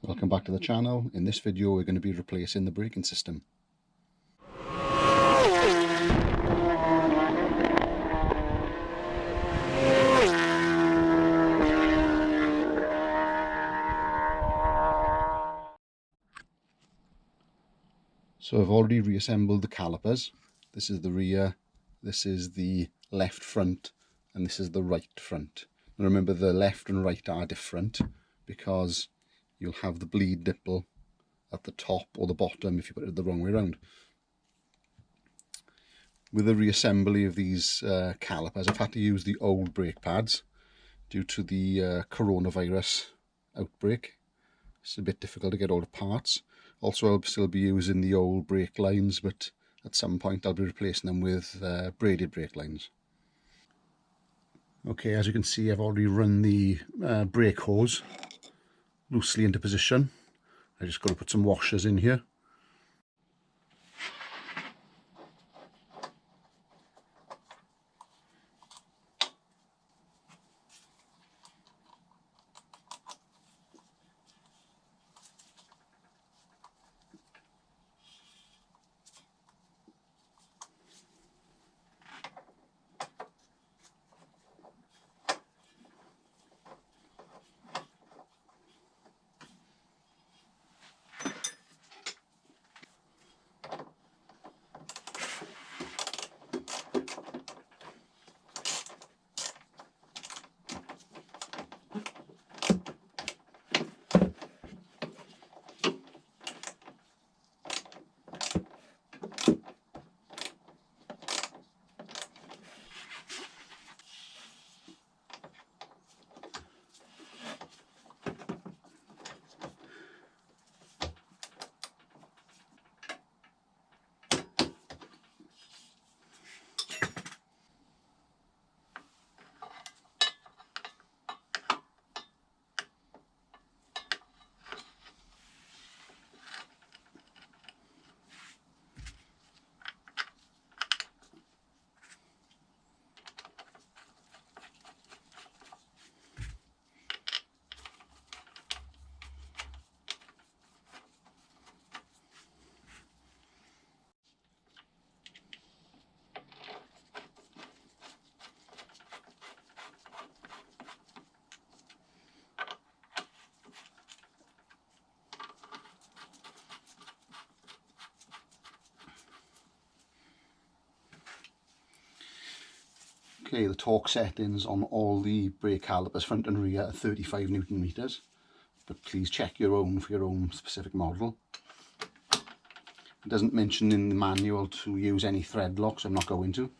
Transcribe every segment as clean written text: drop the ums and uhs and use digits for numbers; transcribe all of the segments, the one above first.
Welcome back to the channel. In this video we're going to be replacing the braking system. So I've already reassembled the calipers. This is the rear, this is the left front, and this is the right front. Now remember, the left and right are different because you'll have the bleed nipple at the top or the bottom if you put it the wrong way around. With the reassembly of these calipers, I've had to use the old brake pads due to the coronavirus outbreak. It's a bit difficult to get all the parts. Also, I'll still be using the old brake lines, but at some point I'll be replacing them with braided brake lines. Okay, as you can see, I've already run the brake hose loosely into position. I just got to put some washers in here. Okay, the torque settings on all the brake calipers, front and rear, are 35 Newton meters, but please check your own for your own specific model. It doesn't mention in the manual to use any thread locks, so I'm not going to.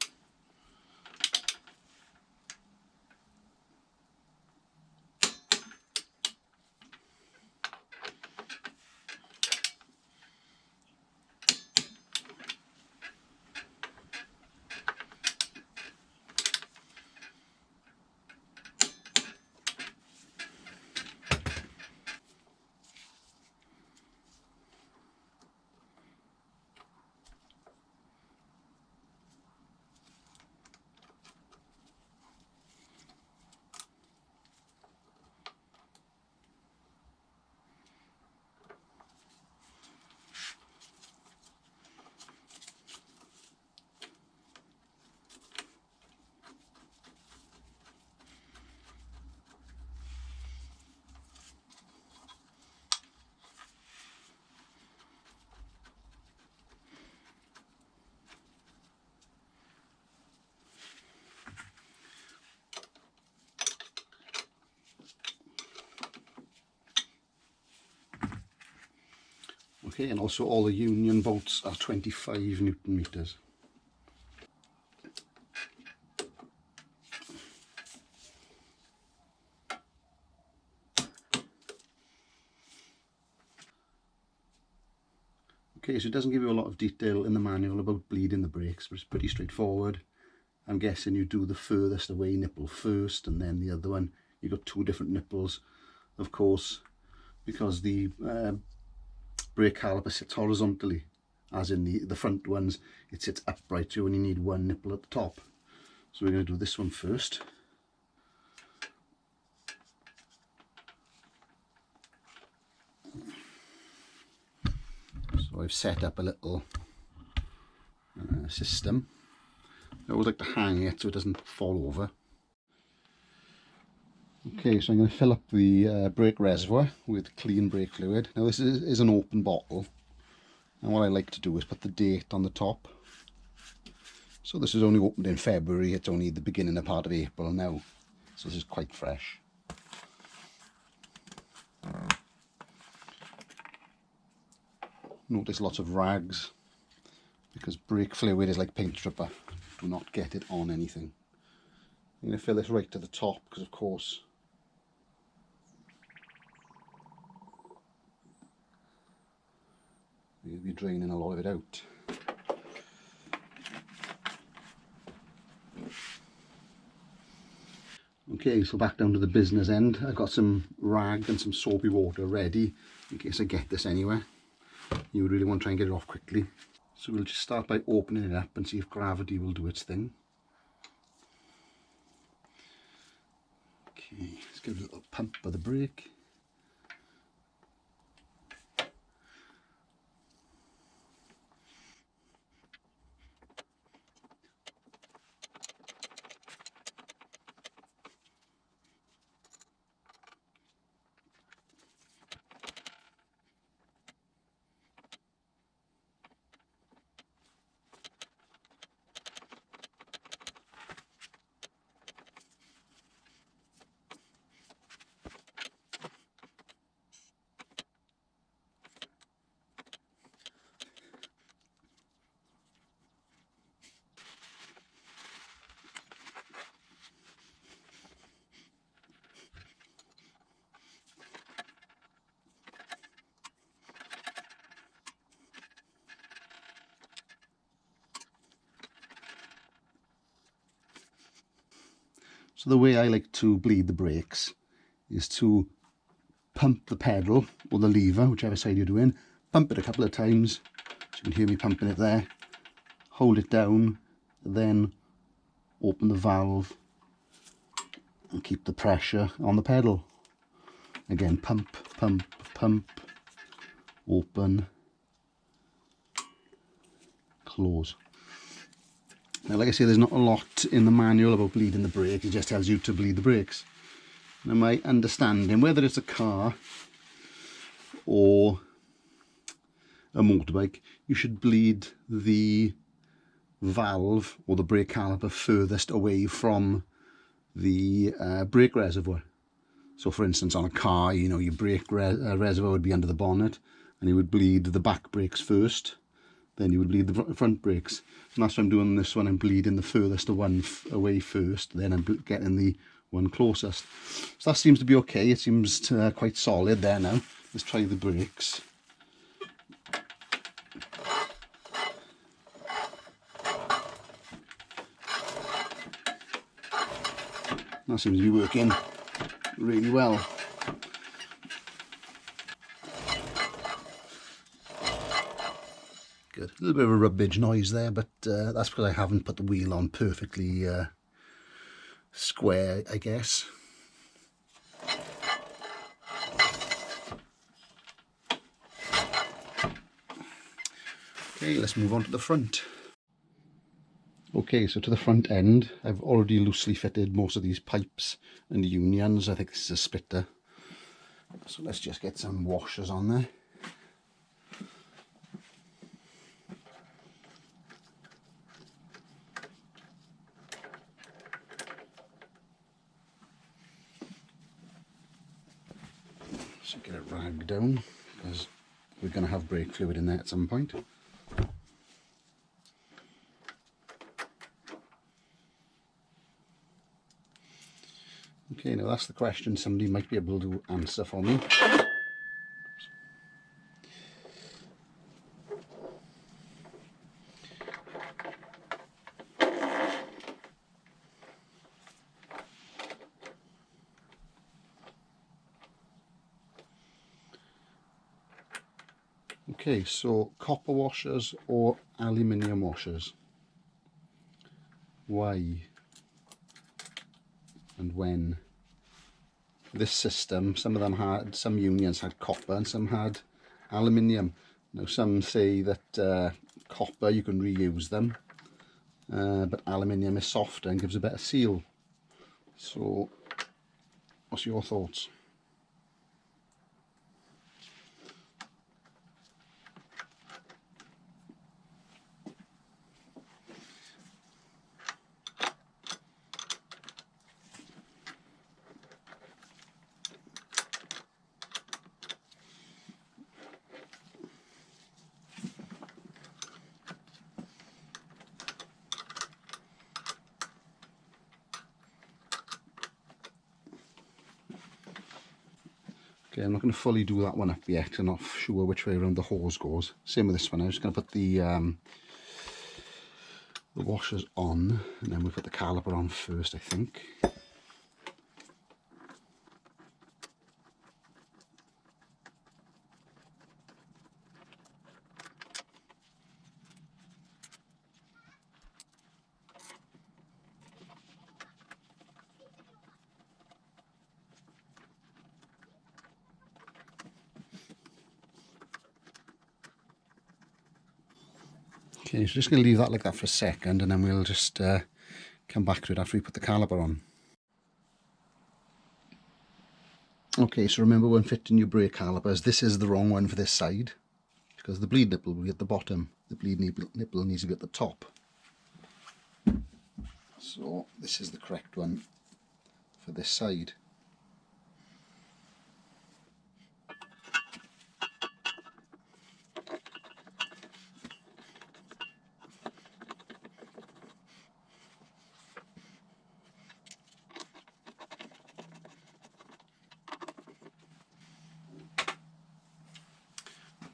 Okay, and also all the union bolts are 25 Newton meters. Okay, so it doesn't give you a lot of detail in the manual about bleeding the brakes, but it's pretty straightforward. I'm guessing you do the furthest away nipple first, and then the other one. You've got two different nipples, of course, because the brake caliper sits horizontally, as in the front ones it sits upright, so you only need one nipple at the top. So we're going to do this one first. So I've set up a little system. I always like to hang it so it doesn't fall over. Okay, so I'm going to fill up the brake reservoir with clean brake fluid. Now this is an open bottle, and what I like to do is put the date on the top. So this was only opened in February, it's only the beginning of part of April now, so this is quite fresh. Notice lots of rags, because brake fluid is like paint stripper. Do not get it on anything. I'm going to fill this right to the top because of course we'll be draining a lot of it out. Okay, so back down to the business end. I've got some rag and some soapy water ready in case I get this anywhere. You would really want to try and get it off quickly. So we'll just start by opening it up and see if gravity will do its thing. Okay, let's give it a little pump by the brake. So the way I like to bleed the brakes is to pump the pedal or the lever, whichever side you're doing, pump it a couple of times, so you can hear me pumping it there, hold it down, then open the valve and keep the pressure on the pedal. Again, pump, pump, pump, open, close. Now, like I say, there's not a lot in the manual about bleeding the brake. It just tells you to bleed the brakes. Now, my understanding, whether it's a car or a motorbike, you should bleed the valve or the brake caliper furthest away from the brake reservoir. So, for instance, on a car, you know, your brake reservoir would be under the bonnet, and you would bleed the back brakes first. Then you would bleed the front brakes, and that's why I'm doing this one. I'm bleeding the furthest one away first, then I'm getting the one closest. So that seems to be okay. It seems quite solid there now. Let's try the brakes. That seems to be working really well. Good. A little bit of a rubbage noise there, but that's because I haven't put the wheel on perfectly square, I guess. Okay, let's move on to the front. Okay, so to the front end, I've already loosely fitted most of these pipes and unions. I think this is a splitter. So let's just get some washers on there. So get it ragged down, because we're going to have brake fluid in there at some point. Okay, now that's the question somebody might be able to answer for me. Okay, so copper washers or aluminium washers? Why and when? This system, some of them had, some unions had copper and some had aluminium. Now some say that copper you can reuse them, but aluminium is softer and gives a better seal. So what's your thoughts? Okay, I'm not going to fully do that one up yet. I'm not sure which way around the hose goes. Same with this one. I'm just going to put the washers on, and then we'll put the caliper on first, I think. Okay, so just going to leave that like that for a second, and then we'll just come back to it after we put the caliper on. Okay, so remember when fitting your brake calipers, this is the wrong one for this side, because the bleed nipple will be at the bottom, the bleed nipple needs to be at the top. So this is the correct one for this side.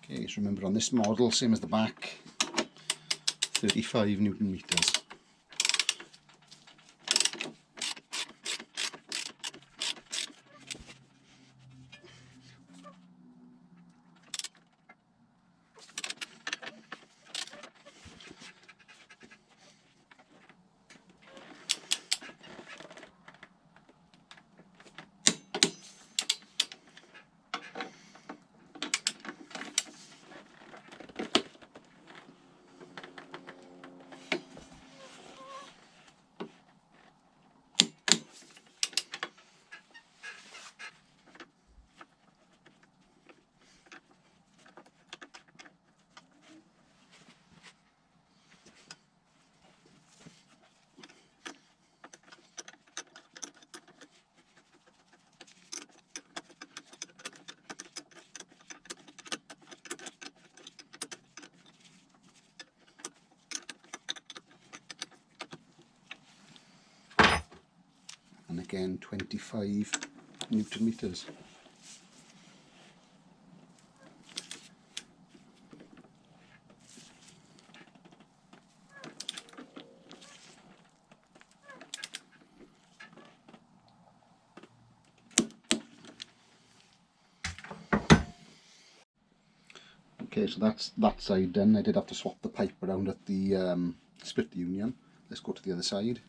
Okay, so remember on this model, same as the back, 35 Newton meters. And again 25 Newton meters. Okay, so that's that side done. I did have to swap the pipe around at the split union. Let's go to the other side.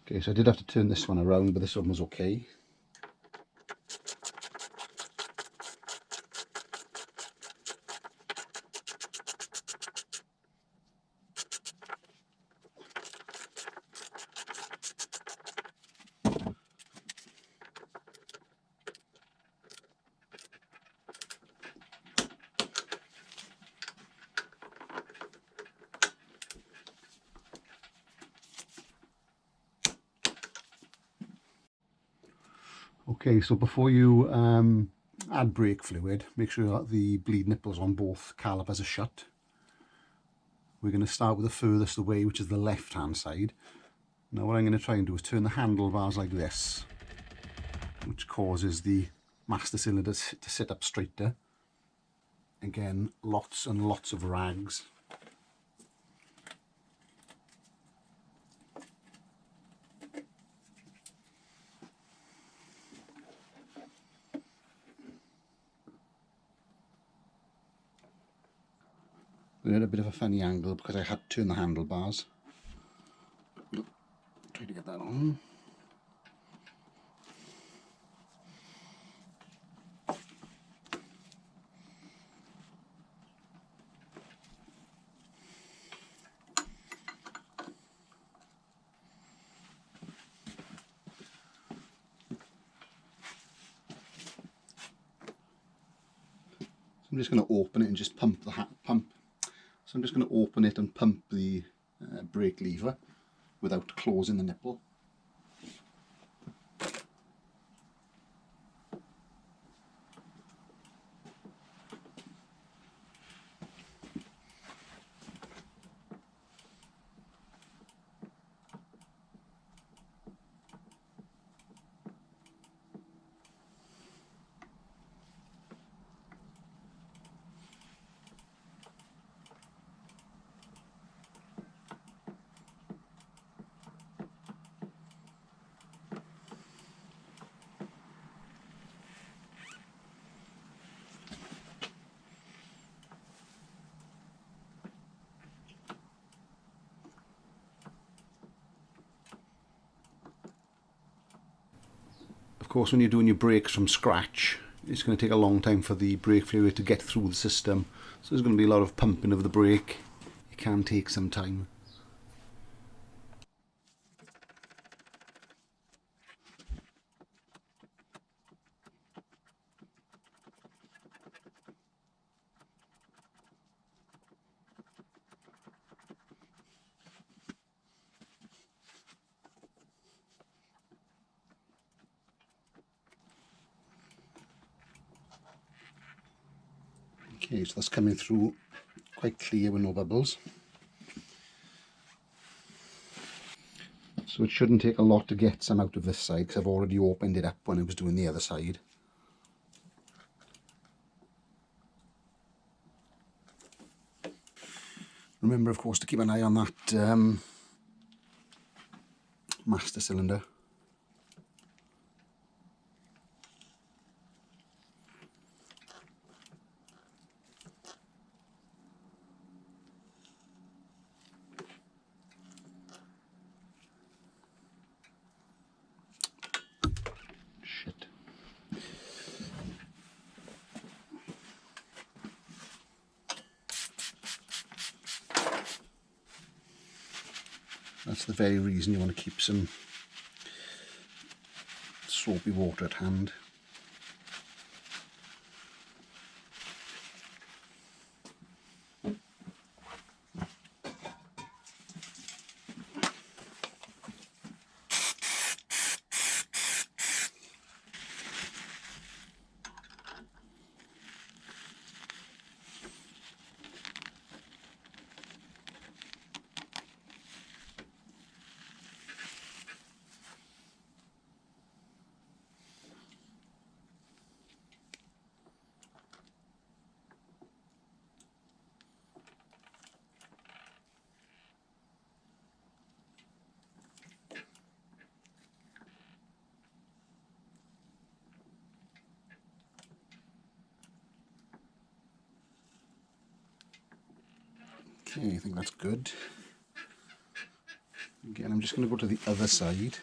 Okay, so I did have to turn this one around, but this one was okay. Okay, so before you add brake fluid, make sure that the bleed nipples on both calipers are shut. We're going to start with the furthest away, which is the left hand side. Now what I'm going to try and do is turn the handlebars like this, which causes the master cylinder to sit up straighter. Again, lots and lots of rags. We're at a bit of a funny angle because I had to turn the handlebars. Try to get that on. I'm just going to open it and just pump the pump. So I'm just going to open it and pump the brake lever without closing the nipple. Of course, when you're doing your brakes from scratch, it's going to take a long time for the brake fluid to get through the system. So there's going to be a lot of pumping of the brake. It can take some time. Okay, so that's coming through quite clear with no bubbles. So it shouldn't take a lot to get some out of this side because I've already opened it up when I was doing the other side. Remember, of course, to keep an eye on that master cylinder. Shit. That's the very reason you want to keep some soapy water at hand. Okay, I think that's good. Again, I'm just going to go to the other side.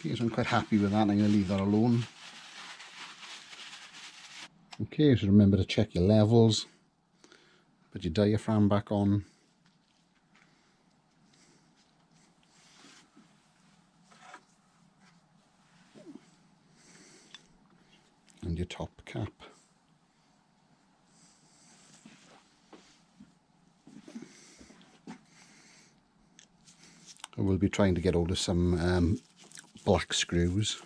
Okay, so I'm quite happy with that. I'm going to leave that alone. Okay, so remember to check your levels. Put your diaphragm back on. And your top cap. I will be trying to get hold of some black screws.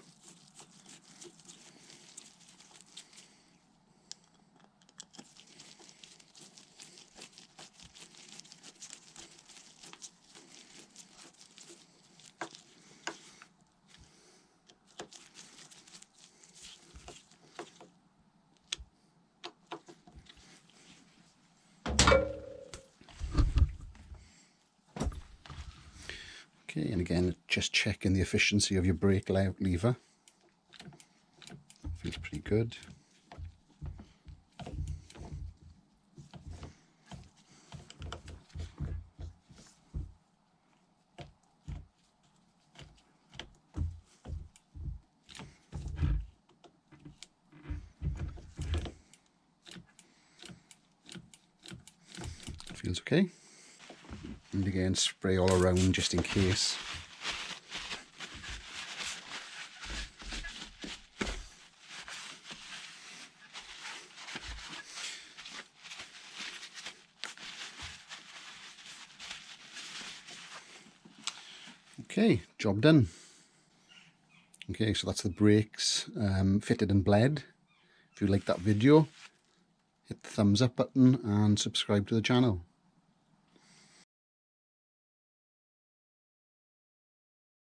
Okay, and again, just checking the efficiency of your brake lever. Feels pretty good. Feels okay. And again, spray all around just in case. Okay, job done. Okay, so that's the brakes fitted and bled. If you like that video, hit the thumbs up button and subscribe to the channel.